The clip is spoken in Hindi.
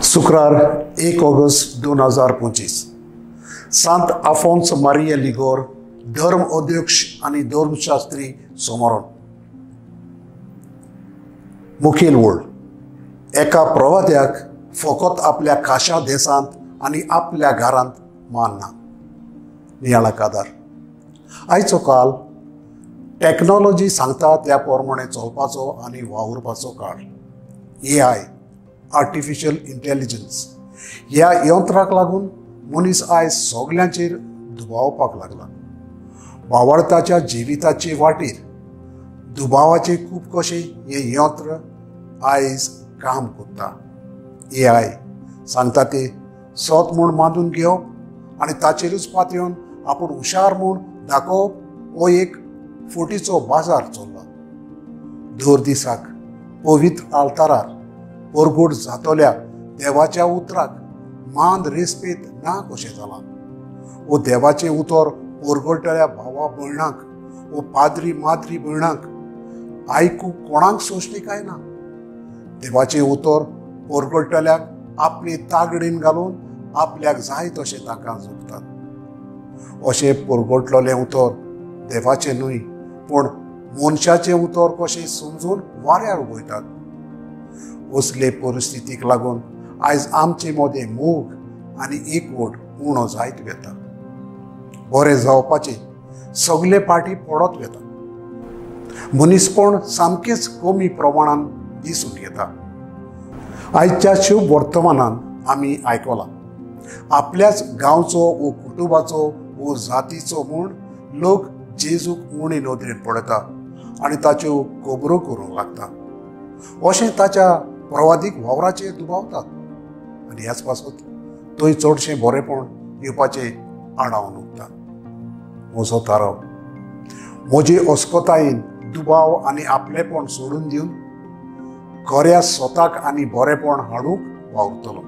शुक्रार 1 ऑगस्ट 2025 सांत आफोन्स मारिया लिगोर धर्म अध्यक्ष आणि धर्मशास्त्री समोरून मुखेल वळ एका प्रवाद्याक फकत आपल्या खाशा देशांत आणि आपल्या घरांत मान ना नियाळा कादार आयचो काल टेक्नॉलॉजी सांगता त्या प्रमाणे चलपाचो आणि वावुरपाचो काळ AI आर्टिफिशियल इंटेलिजन्स ह्या यंत्राक लागून मनीस आयज सगळ्यांचेर दुबावपाक लागला। वावरताच्या जिविताचे वाटेर दुबावाचे खूब कशे हे यंत्र आयज काम करता। AI सांगता ते सत म्हूण मानून घेवप आणि ताचेरूच पातळून आपूण हुशार म्हूण दाखोवप हो एक फोटीचो बाजार चल्ला। दर दिसाक पवित्र आल्तारार परगोट जातोल्या देवाच्या उतराक मान रेस्पेत ना कशें जालां। वो देवाचें उतर परगटल्या भावा भयणांक वो पाद्री माद्री भयणांक आयकूंक कोणाक सोंसली काय ना। देवाचें उतर परगटल्याक आपली तागडीन घालून आपल्याक जाय तशें ताका जगतात। अशें परगटलेलें उतर देवाचें न्हय पूण मनशाचें उतर कशें समजून वाऱ्यार उडयतात। असले परिस्थितीक लागून आयज आमचे मोदें मोग आनी एकवट उणो जायत वेता। बरें जावपाचे सगळे पाटी पडत वेता। मनीसपण सामकेंच कमी प्रमाणान दिसून येता। आयच्या शुभ वर्तमानांत आमी आयकलां आपल्याच गांवचो वो कुटुंबाचो वो जातीचो म्हूण लोक जेजूक उणे नदरेन पळयता आनी ताच्यो खबरो करूंक लागता। अशें ताच्या प्रवादीक वावराचेर दुबावतात आनी ह्याच पासत थंय चडशें बरेपण येवपाचे आडावन उरता। म्हजो थाराव म्हजे अस्कोतायेन दुबाव आनी आपलेपण सोडून दिवन खऱ्या स्वताक आनी बरेपण हाडूंक वावुरतलो।